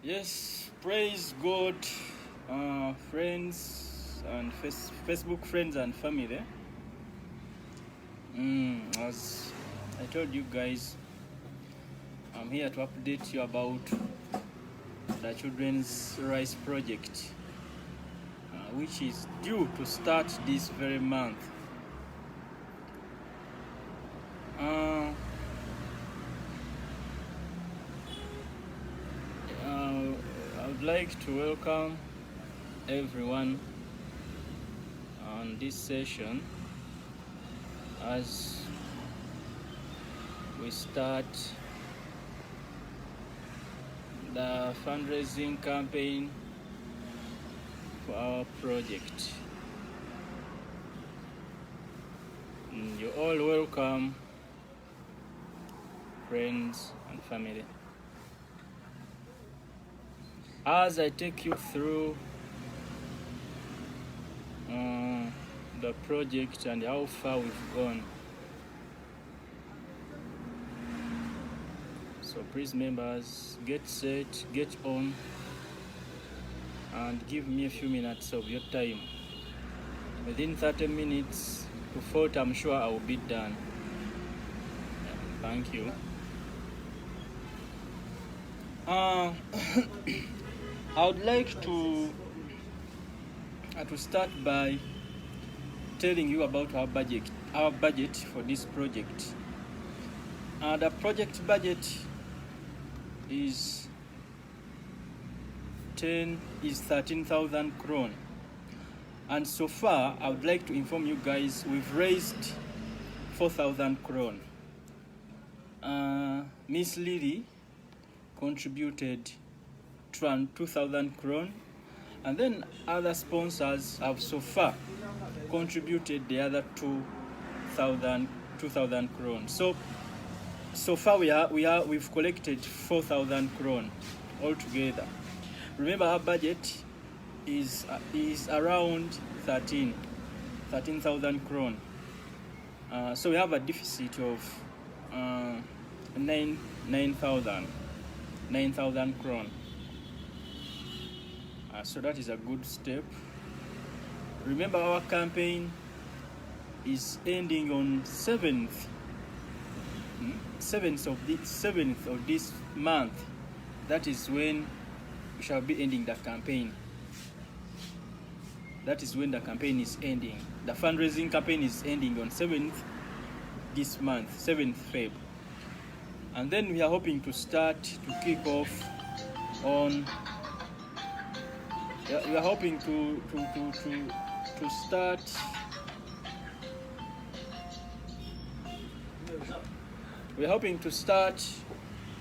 Yes, praise God, friends and Facebook friends and family. As I told you guys, I'm here to update you about the Children's Rice Project, which is due to start this very month. I would like to welcome everyone on this session as we start the fundraising campaign for our project. You're all welcome, friends and family. As I take you through the project and how far we've gone, so please members, get set, get on, and give me a few minutes of your time. Within 30 minutes to 40, I'm sure I will be done. Thank you. I would like to start by telling you about our budget for this project. The project budget is 13,000 kron, and so far I would like to inform you guys we've raised 4,000 kron. Miss Lily contributed 2,000 kron, and then other sponsors have so far contributed the other 2,000 kron. So far we've collected 4,000 kron altogether. Remember, our budget is around 13,000 kron. So we have a deficit of 9,000 kron. So that is a good step. Remember, our campaign is ending on 7th of this month. That is when we shall be ending the campaign. That is when the campaign is ending. The fundraising campaign is ending on 7th this month, 7th Feb. And then we are hoping to kick off on. We are hoping to start. We are hoping to start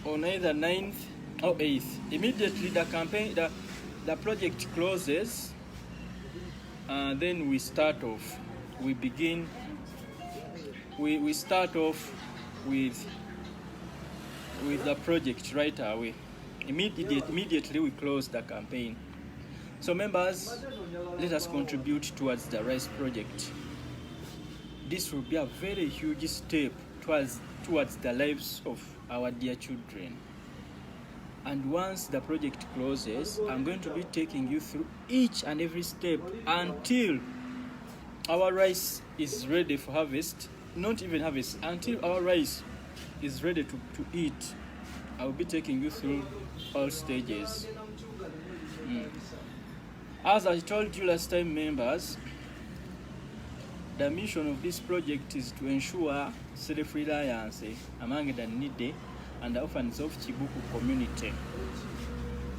on either 9th or 8th. Immediately the campaign, the project closes, and then we start off. We start off with the project right away. Immediately we close the campaign. So members, let us contribute towards the rice project. This will be a very huge step towards the lives of our dear children. And once the project closes, I'm going to be taking you through each and every step until our rice is ready for harvest. Not even harvest, until our rice is ready to eat. I will be taking you through all stages. As I told you last time, members, the mission of this project is to ensure self-reliance among the needy and the orphans of Chibuku community.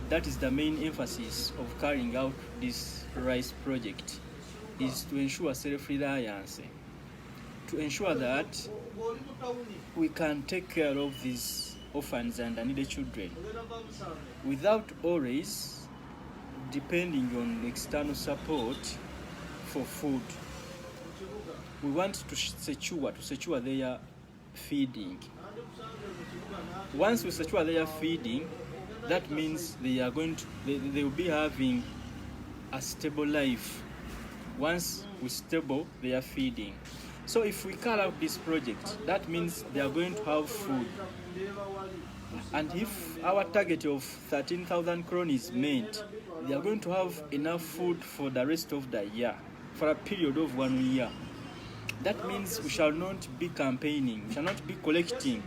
That is the main emphasis of carrying out this rice project, is to ensure self-reliance, to ensure that we can take care of these orphans and the needy children without always depending on external support for food. We want to secure their feeding. Once we secure their feeding, that means they will be having a stable life. Once we stable their feeding. So if we carry out this project, that means they are going to have food. And if our target of 13,000 kron is met, they are going to have enough food for the rest of the year, for a period of 1 year. That means we shall not be campaigning, we shall not be collecting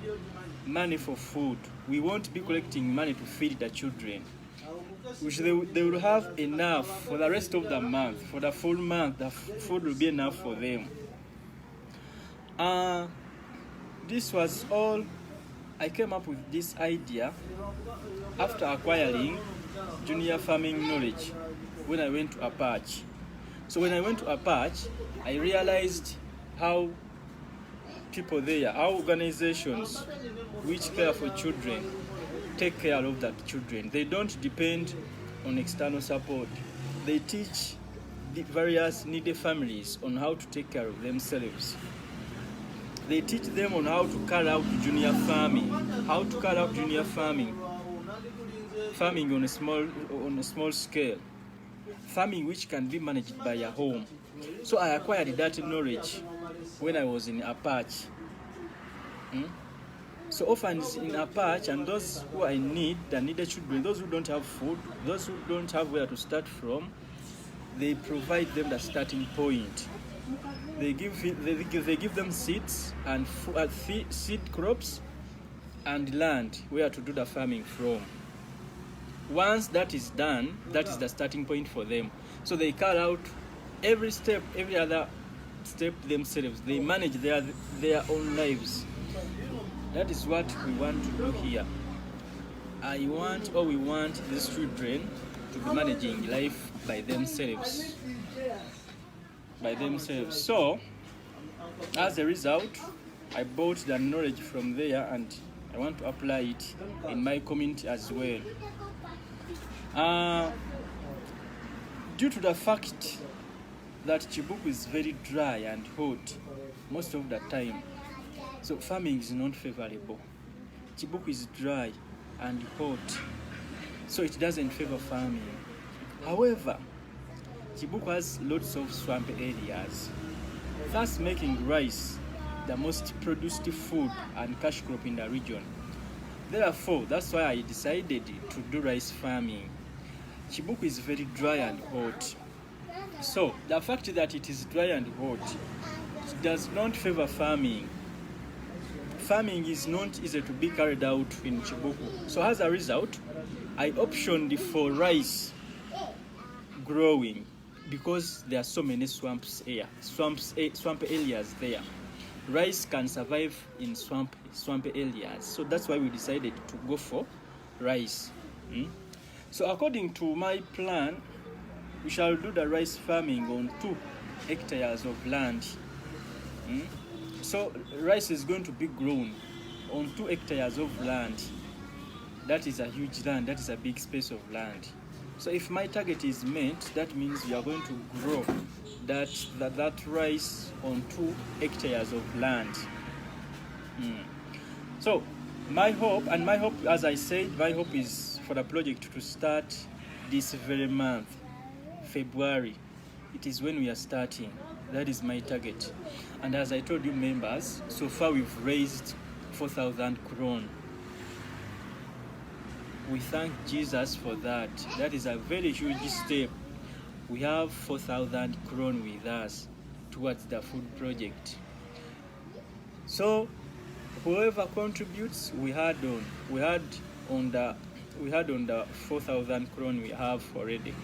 money for food. We won't be collecting money to feed the children. They will have enough for the rest of the month. For the full month, the food will be enough for them. This was all. I came up with this idea after acquiring junior farming knowledge when I went to Apache. So when I went to Apache, I realized how people there, how organizations which care for children take care of the children. They don't depend on external support. They teach the various needy families on how to take care of themselves. They teach them on how to carry out junior farming, farming on a small scale, farming which can be managed by a home. So I acquired that knowledge when I was in Apache. So orphans in Apache and those who are in need, the needed children, those who don't have food, those who don't have where to start from, they provide them the starting point. They give them seeds and seed crops and land where to do the farming from. Once that is done, that is the starting point for them. So they carry out every step, every other step themselves. They manage their own lives. That is what we want to do here. We want these children to be managing life by themselves. So, as a result, I bought the knowledge from there and I want to apply it in my community as well. Due to the fact that Chibuku is very dry and hot most of the time, so farming is not favorable. Chibuku is dry and hot, so it doesn't favor farming. However, Chibuku has lots of swamp areas, thus making rice the most produced food and cash crop in the region. Therefore, that's why I decided to do rice farming. Chibuku is very dry and hot. So, the fact that it is dry and hot does not favor farming. Farming is not easy to be carried out in Chibuku. So, as a result, I optioned for rice growing because there are so many swamp areas there. Rice can survive in swamp areas. So that's why we decided to go for rice. So according to my plan, we shall do the rice farming on 2 hectares of land. So rice is going to be grown on 2 hectares of land. That is a huge land, that is a big space of land. So if my target is met, that means we are going to grow that rice on 2 hectares of land. So my hope, as I said, my hope is for the project to start this very month, February. It is when we are starting. That is my target. And as I told you members, so far we've raised 4,000 kron. We thank Jesus for that. That is a very huge step. We have 4,000 kron with us towards the food project. So whoever contributes, we had on the 4,000 kron we have already.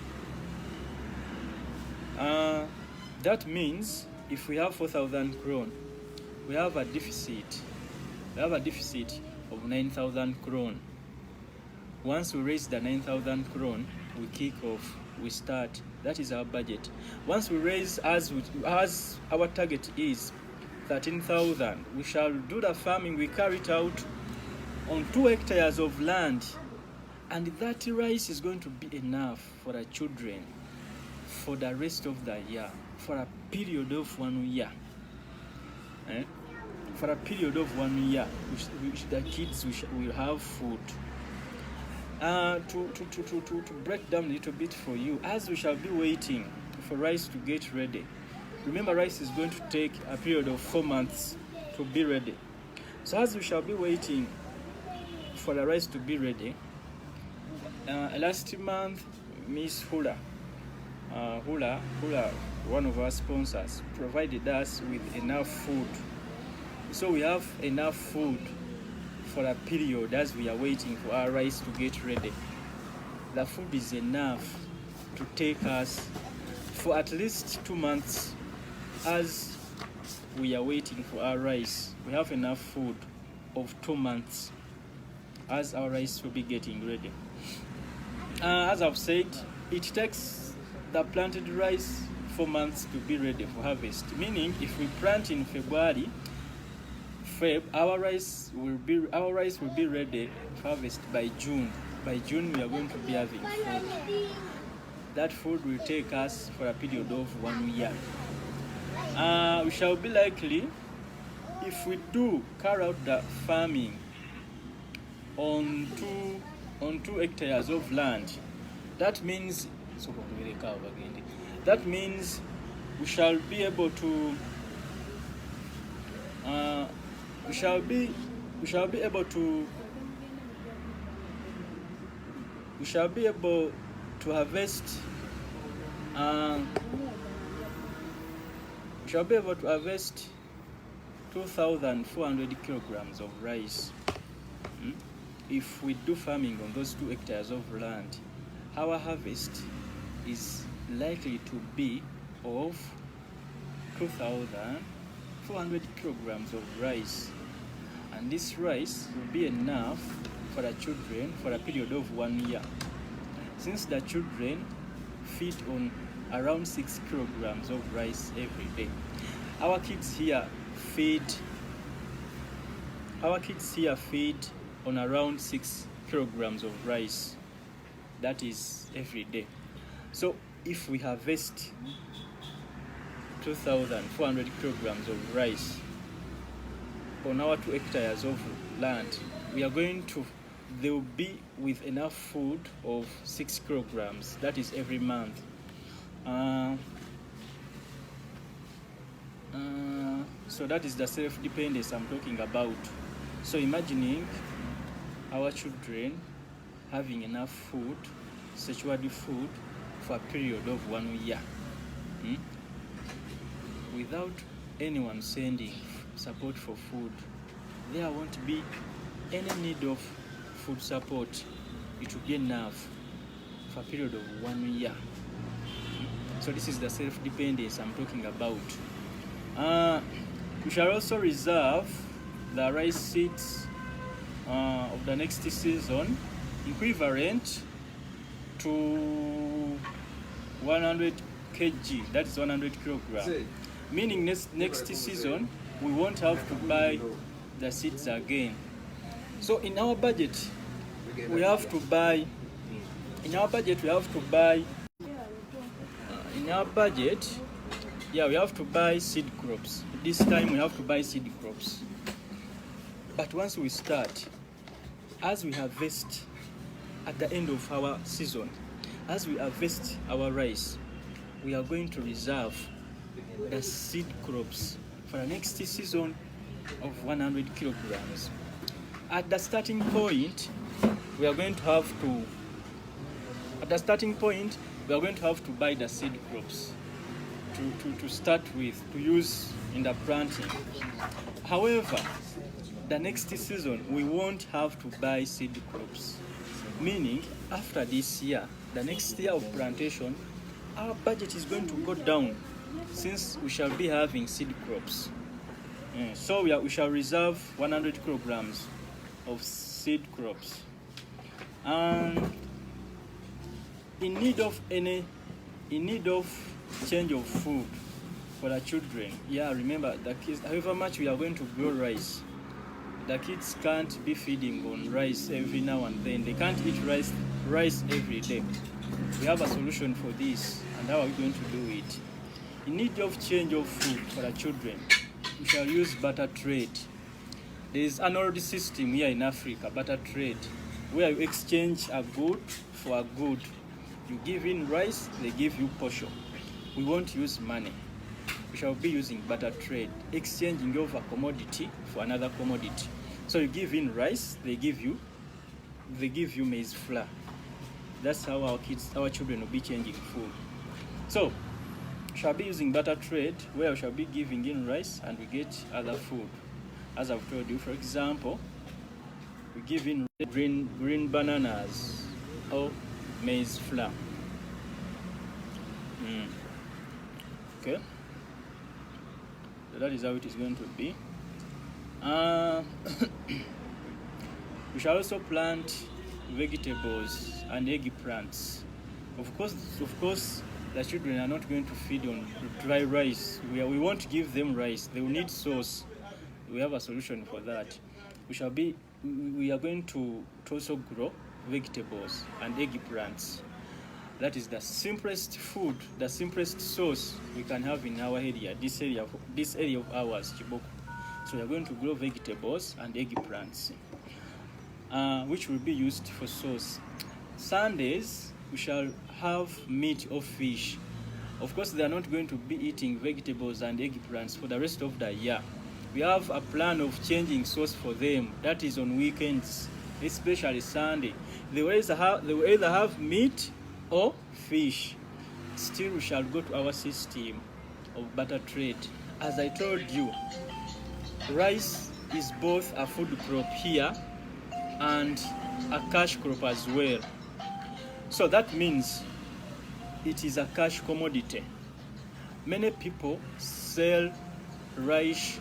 That means if we have 4,000 kron, we have a deficit. We have a deficit of 9,000 kron. Once we raise the 9,000 kron, we kick off, we start. That is our budget. Once we raise, as our target is 13,000, we shall do the farming. We carry it out on 2 hectares of land, and that rice is going to be enough for the children for the rest of the year, for a period of 1 year. For a period of 1 year, the kids will have food. To break down a little bit for you, as we shall be waiting for rice to get ready. Remember, rice is going to take a period of 4 months to be ready. So as we shall be waiting for the rice to be ready, last month Miss Hula, one of our sponsors, provided us with enough food. So we have enough food for a period as we are waiting for our rice to get ready. The food is enough to take us for at least 2 months as we are waiting for our rice. We have enough food of 2 months as our rice will be getting ready. As I've said, it takes the planted rice 4 months to be ready for harvest, meaning if we plant in February, our rice will be ready for harvest by June. By June we are going to be having food. That food will take us for a period of 1 year. We shall be likely, if we do carry out the farming on 2 hectares of land, that means we shall be able to harvest 2,400 kilograms of rice. If we do farming on those 2 hectares of land, our harvest is likely to be of 2,400 kilograms of rice, and this rice will be enough for the children for a period of 1 year, since the children feed on around 6 kilograms of rice every day. Our kids here feed on around 6 kilograms of rice, that is every day. So if we harvest 2,400 kilograms of rice on our 2 hectares of land, they will be with enough food of 6 kilograms, that is every month. So that is the self-dependence I'm talking about. So imagining our children having enough food, statutory food, for a period of 1 year, without anyone sending support for food, there won't be any need of food support. It will be enough for a period of 1 year. So this is the self-dependence I'm talking about. We shall also reserve the rice seeds of the next season equivalent to 100 kg, that is 100 kilograms. Meaning next season we won't have to buy the seeds again. So in our budget we have to buy seed crops. This time we have to buy seed crops. But once we start, as we harvest at the end of our season, as we harvest our rice, we are going to reserve the seed crops for the next season of 100 kilograms. At the starting point, we are going to have to buy the seed crops to start with, to use in the planting. However, the next season we won't have to buy seed crops, meaning after this year, the next year of plantation, our budget is going to go down since we shall be having seed crops. So we shall reserve 100 kilograms of seed crops. In need of change of food for the children. Remember, the kids, however much we are going to grow rice, the kids can't be feeding on rice every now and then. They can't eat rice every day. We have a solution for this, and how are we going to do it? In need of change of food for the children, we shall use barter trade. There is an old system here in Africa, barter trade, where you exchange a good for a good. You give in rice, they give you portion. We won't use money. We shall be using barter trade, exchanging of a commodity for another commodity. So you give in rice, they give you they give you maize flour. That's how our children will be changing food. So we shall be using butter trade, where we shall be giving in rice and we get other food. As I've told you, for example, we give in green bananas or maize flour. Okay, so that is how it is going to be. We shall also plant vegetables and eggplants. Of course, the children are not going to feed on dry rice. We won't give them rice. They will need sauce. We have a solution for that. We are going to also grow vegetables and eggplants. That is the simplest food, the simplest sauce we can have in our area, this area of ours, Chiboko. So we are going to grow vegetables and eggplants, which will be used for sauce. Sundays, we shall have meat or fish. Of course, they are not going to be eating vegetables and eggplants for the rest of the year. We have a plan of changing sauce for them. That is on weekends, especially Sunday. They will either have meat or fish. Still, we shall go to our system of butter trade. As I told you, rice is both a food crop here and a cash crop as well. So that means it is a cash commodity. Many people sell rice.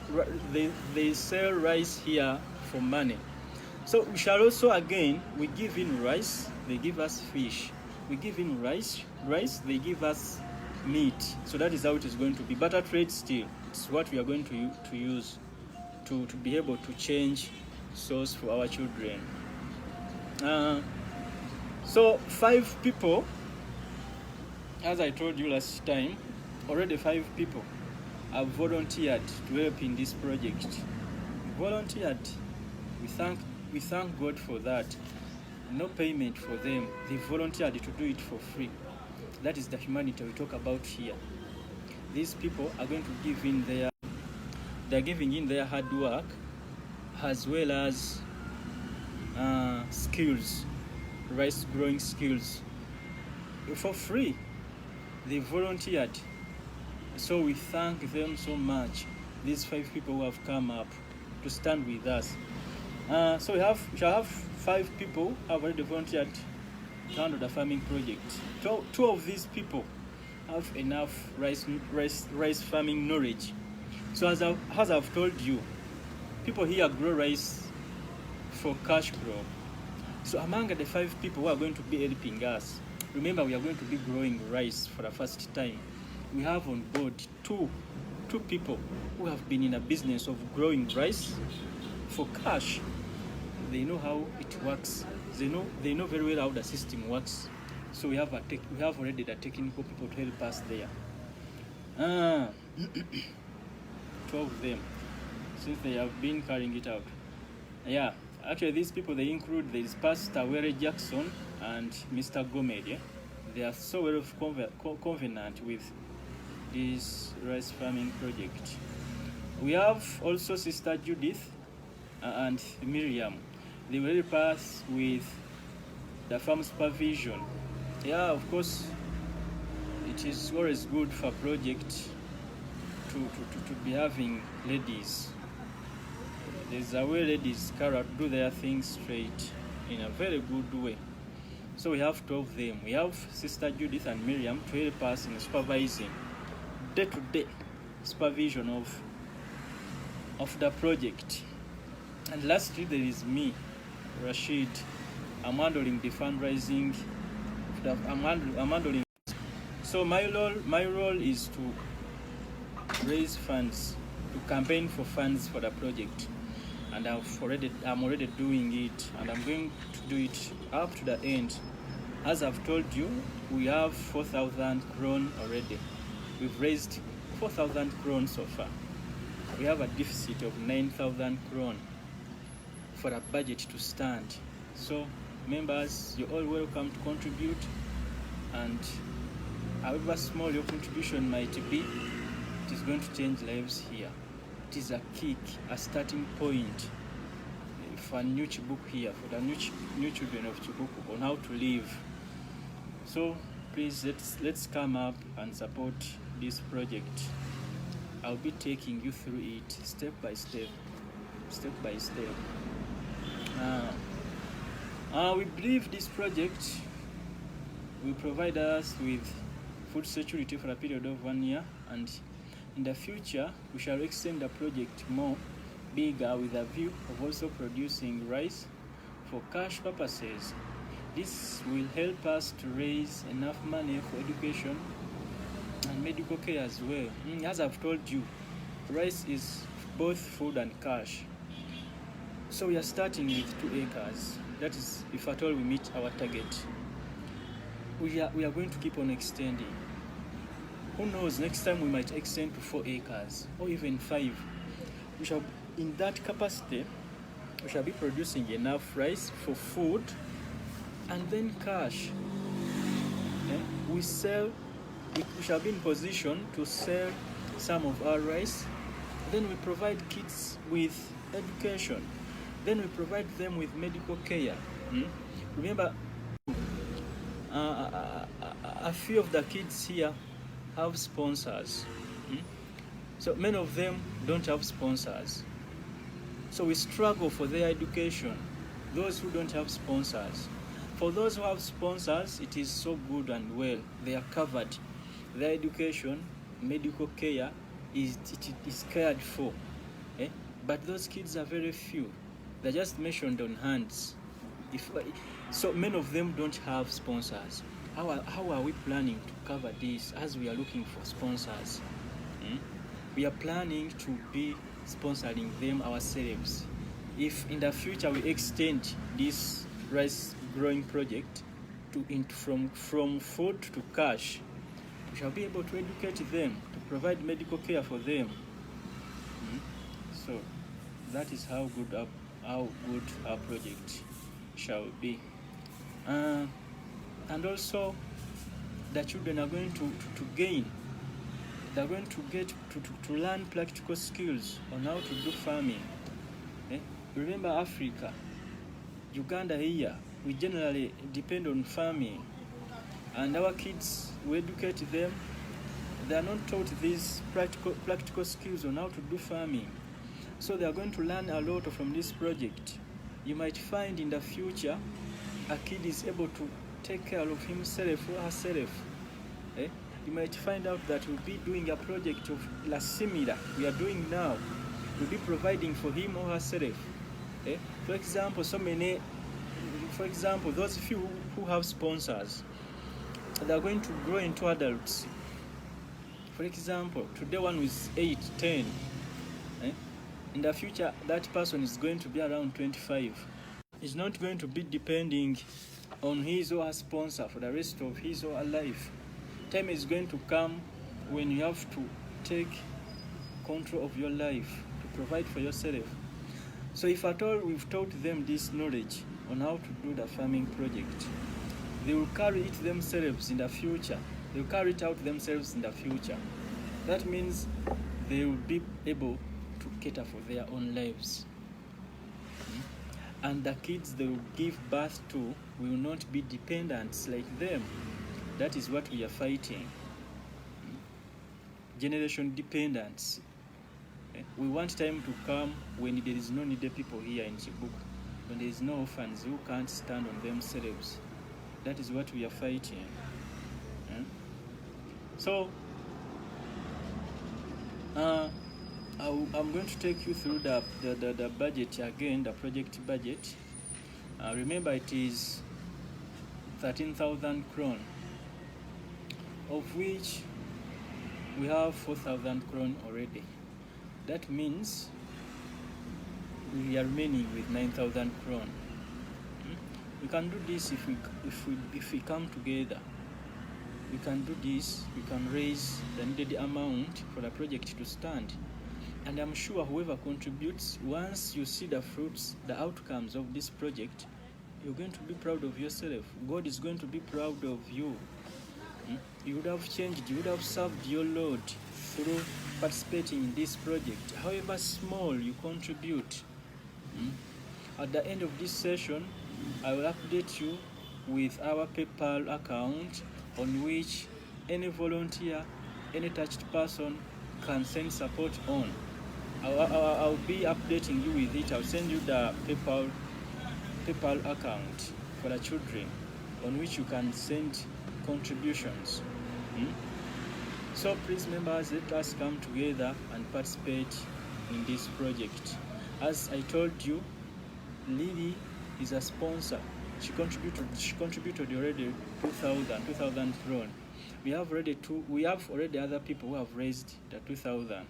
They sell rice here for money. So we shall also, again, we give in rice, they give us fish. We give in rice, they give us meat. So that is how it is going to be. Butter trade still, it's what we are going to use to be able to change sauce for our children. So 5 people, as I told you last time, already 5 people have volunteered to help in this project. Volunteered. We thank God for that. No payment for them. They volunteered to do it for free. That is the humanity we talk about here. These people are going to give in they're giving in their hard work as well as skills, rice growing skills, for free. They volunteered. So we thank them so much, these 5 people who have come up to stand with us. So we shall have 5 people who have already volunteered to handle the farming project. 2 of these people have enough rice farming knowledge. So as I've told you, people here grow rice for cash crop. So among the 5 people who are going to be helping us, remember we are going to be growing rice for the first time. We have on board two people who have been in a business of growing rice for cash. They know how it works. They know very well how the system works. So we have already the technical people to help us there. 12 of them, since they have been carrying it out. Yeah, actually these people, they include, there is Pastor Were Jackson and Mr. Gomez. Yeah? They are so well covenant with this rice farming project. We have also Sister Judith and Miriam. They will help us with the farm supervision. Yeah, of course, it is always good for a project to be having ladies. There's a way ladies do their things straight in a very good way. So we have 12 of them. We have Sister Judith and Miriam to help us in supervising, day-to-day supervision of the project. And lastly, there is me, Rashid. I'm handling the fundraising. I'm handling. So my role is to raise funds, to campaign for funds for the project, and I'm already doing it, and I'm going to do it up to the end. As I've told you, we have 4,000 kron already. We've raised 4,000 kron so far. We have a deficit of 9,000 kron for a budget to stand. So members, you're all welcome to contribute, and however small your contribution might be, it is going to change lives here. It is a kick, a starting point a new Chibuku here, for the new children of Chibuku, on how to live. So please, let's come up and support this project. I'll be taking you through it step by step. We believe this project will provide us with food security for a period of 1 year, and in the future we shall extend the project more bigger with a view of also producing rice for cash purposes. This will help us to raise enough money for education and medical care as well. As I've told you, rice is both food and cash. So we are starting with 2 acres. That is, if at all we meet our target. We are going to keep on extending. Who knows, next time we might extend to 4 acres or even 5. We shall, in that capacity, we shall be producing enough rice for food and then cash. We shall be in position to sell some of our rice. Then we provide kids with education. Then we provide them with medical care. Remember, a few of the kids here have sponsors. So many of them don't have sponsors. So we struggle for their education. Those who don't have sponsors. For those who have sponsors, it is so good and well. They are covered. Their education, medical care is cared for. But those kids are very few. They're just mentioned on hands. So many of them don't have sponsors. How are we planning to cover this as we are looking for sponsors? We are planning to be sponsoring them ourselves. If in the future we extend this rice growing project from food to cash, we shall be able to educate them, to provide medical care for them. So that is how good our project shall be. And also, the children are going to gain. They're going to get to learn practical skills on how to do farming. Remember Africa, Uganda here, we generally depend on farming. And our kids, we educate them. They are not taught these practical skills on how to do farming. So they are going to learn a lot from this project. You might find in the future, a kid is able to take care of himself or herself. You might find out that we'll be doing a project of la similar we are doing now. We'll be providing for him or herself. For example, those few who have sponsors, they are going to grow into adults. For example, today one is 8, 10. In the future, that person is going to be around 25. He's not going to be depending on his or her sponsor for the rest of his or her life. Time is going to come when you have to take control of your life, to provide for yourself. So if at all we've taught them this knowledge on how to do the farming project, they will carry it themselves in the future. They will carry it out themselves in the future. That means they will be able to cater for their own lives. And the kids they will give birth to will not be dependents like them. That is what we are fighting. Generation dependence. We want time to come when there is no needed people here in Chibuku, when there is no orphans who can't stand on themselves. That is what we are fighting. So, I'm going to take you through the budget again, the project budget. Remember, it is 13,000 kron, of which we have 4,000 kron already. That means we are remaining with 9,000 kron. We can do this if we come together. We can do this. We can raise the needed amount for the project to stand. And I'm sure whoever contributes, once you see the fruits, the outcomes of this project, you're going to be proud of yourself. God is going to be proud of you. You would have changed, you would have served your Lord through participating in this project. However small you contribute, At the end of this session, I will update you with our PayPal account on which any volunteer, any touched person can send support on. I'll be updating you with it. I'll send you the PayPal account for the children on which you can send contributions. So please members, let us come together and participate in this project. As I told you, Lily is a sponsor. She contributed already 2,000 kron. We have already other people who have raised the 2,000.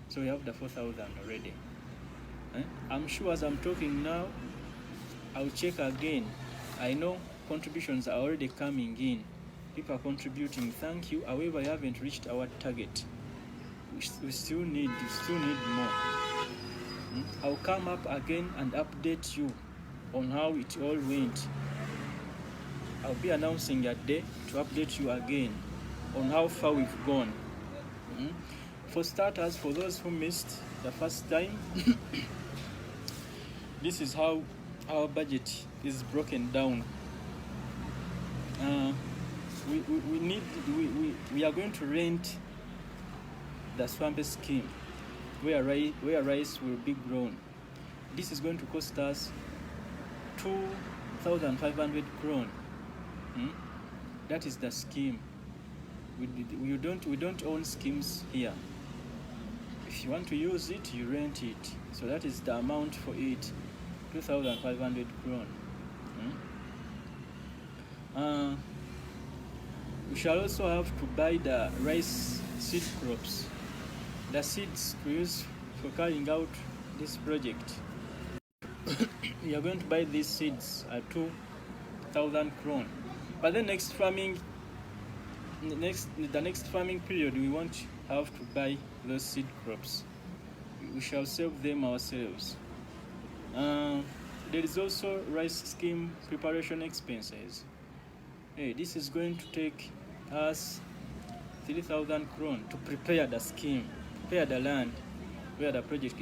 So we have the 4,000 already. I'm sure as I'm talking now, I'll check again. I know contributions are already coming in. People are contributing. Thank you. However, I haven't reached our target. We still need more. I'll come up again and update you on how it all went. I'll be announcing a day to update you again on how far we've gone. For starters, for those who missed the first time, this is how our budget is broken down. We are going to rent the Swamp scheme where rice will be grown. This is going to cost us 2,500 kron. That is the scheme. We don't own schemes here. If you want to use it, you rent it. So that is the amount for it, 2,500 kron. We shall also have to buy the rice seed crops, the seeds we use for carrying out this project. We are going to buy these seeds at 2,000 kron. But the next farming period, we won't have to buy those seed crops. We shall sell them ourselves. There is also rice scheme preparation expenses. This is going to take us 3,000 kron to prepare the scheme, prepare the land where the project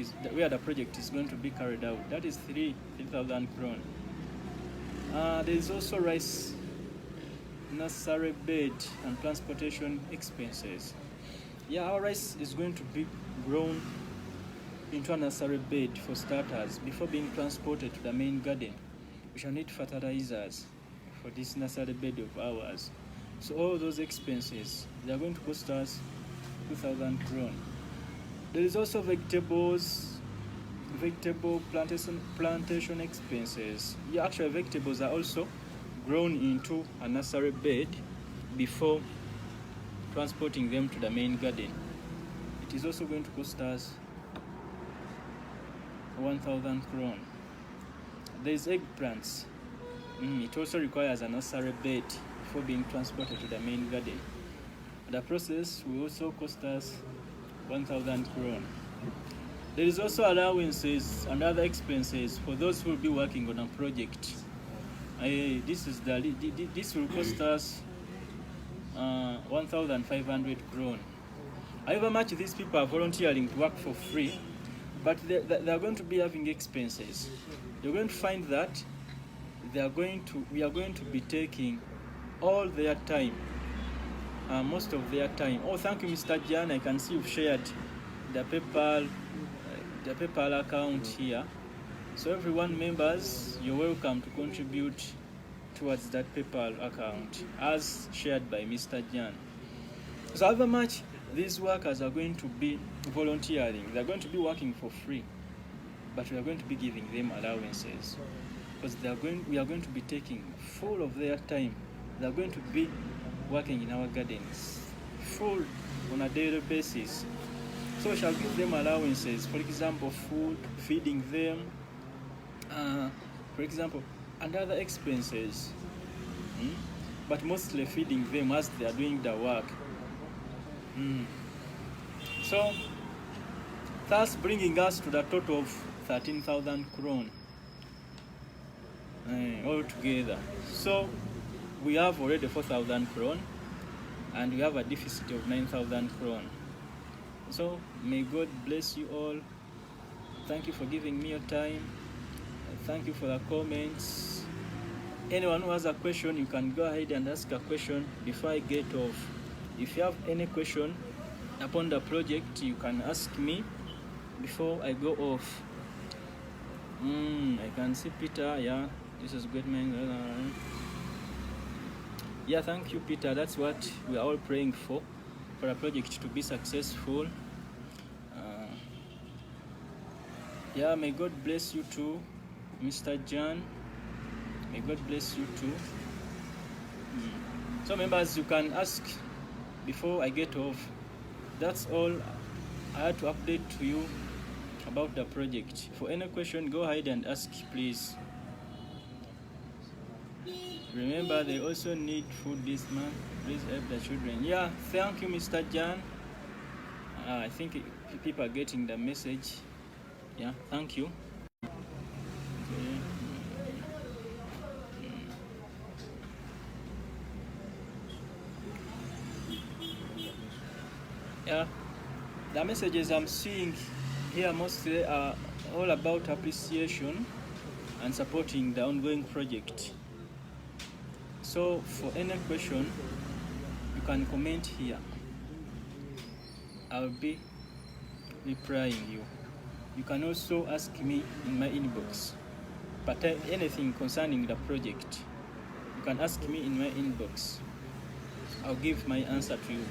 is going to be carried out. That is 3,000 kron. There is also rice nursery bed and transportation expenses. Our rice is going to be grown into a nursery bed for starters before being transported to the main garden. We shall need fertilizers for this nursery bed of ours. So all those expenses, they are going to cost us 2,000 kron. There is also vegetable plantation expenses. Actually, vegetables are also grown into a nursery bed before transporting them to the main garden. It is also going to cost us 1,000 kron. There is eggplants. It also requires a nursery bed before being transported to the main garden. The process will also cost us 1,000 kron. There is also allowances and other expenses for those who will be working on a project. This will cost us 1,500 kron. However much these people are volunteering to work for free, but they are going to be having expenses. You're going to find that we are going to be taking all their time, most of their time. Thank you, Mr. Jan. I can see you've shared the PayPal account here. So everyone, members, you're welcome to contribute towards that PayPal account as shared by Mr. Jan. So however much these workers are going to be volunteering, they're going to be working for free, but we are going to be giving them allowances because we are going to be taking full of their time. They are going to be working in our gardens full on a daily basis. So we shall give them allowances, for example, food, feeding them, for example, and other expenses, but mostly feeding them as they are doing the work. So thus bringing us to the total of 13,000 kron altogether. So we have already 4,000 kron and we have a deficit of 9,000 kron. So may God bless you all. Thank you for giving me your time. Thank you for the comments. Anyone who has a question, you can go ahead and ask a question before I get off. If you have any question upon the project, you can ask me before I go off. I can see Peter. Yeah, this is great, man. Yeah, thank you, Peter. That's what we are all praying for the project to be successful. Yeah, may God bless you too, Mr. John. May God bless you too. So members, you can ask before I get off. That's all I had to update to you about the project. For any question, go ahead and ask, please. Remember, they also need food this month. Please help the children. Yeah, thank you, Mr. John. I think people are getting the message. Yeah, thank you. Yeah, the messages I'm seeing here mostly are all about appreciation and supporting the ongoing project. So for any question, you can comment here. I'll be replying you. You can also ask me in my inbox. But anything concerning the project, you can ask me in my inbox. I'll give my answer to you.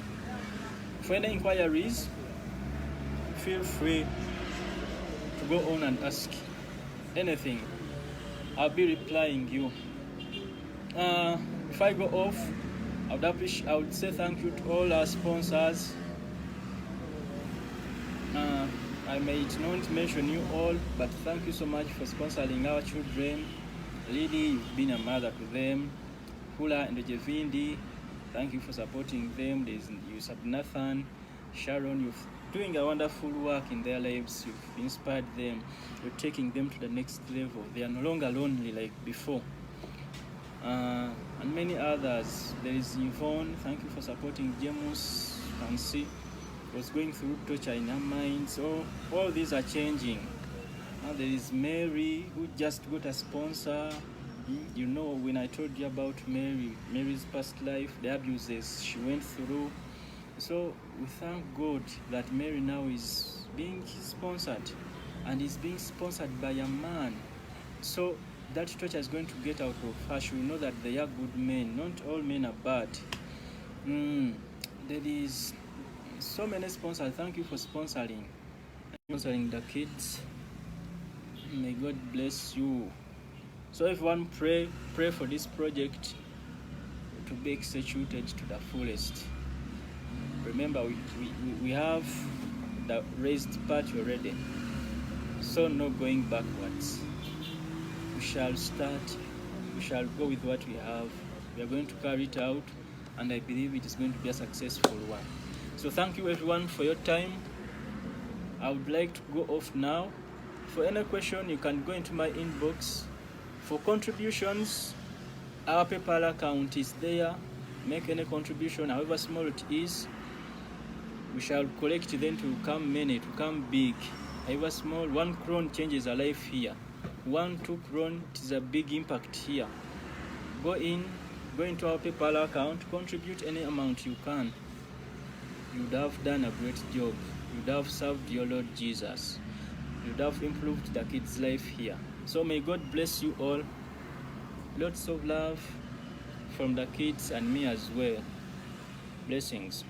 For any inquiries, feel free to go on and ask anything. I'll be replying you. If I go off, I would say thank you to all our sponsors. I may not mention you all, but thank you so much for sponsoring our children. Lily, you've been a mother to them. Hula and Jevindi, thank you for supporting them. There's Yusuf Nathan, Sharon, you're doing a wonderful work in their lives. You've inspired them. You're taking them to the next level. They are no longer lonely like before. And many others. There is Yvonne, thank you for supporting James. You can see was going through torture in her mind. So all these are changing. Now there is Mary, who just got a sponsor. You know, when I told you about Mary's past life, the abuses she went through. So we thank God that Mary now is being sponsored, and is being sponsored by a man. So that torture is going to get out of her. She will know that they are good men. Not all men are bad. There is so many sponsors. Thank you for sponsoring the kids. May God bless you. So everyone pray for this project to be executed to the fullest. Remember, we have the raised part already, so no going backwards. We shall start, we shall go with what we have. We are going to carry it out, and I believe it is going to be a successful one. So thank you everyone for your time. I would like to go off now. For any question, you can go into my inbox. For contributions, our PayPal account is there. Make any contribution, however small it is. We shall collect them to come many, to come big. However small, 1 crown changes a life here. 1-2 crown, it is a big impact here. Go into our PayPal account, contribute any amount you can. You would have done a great job. You would have served your Lord Jesus. You would have improved the kids' life here. So may God bless you all. Lots of love from the kids and me as well. Blessings.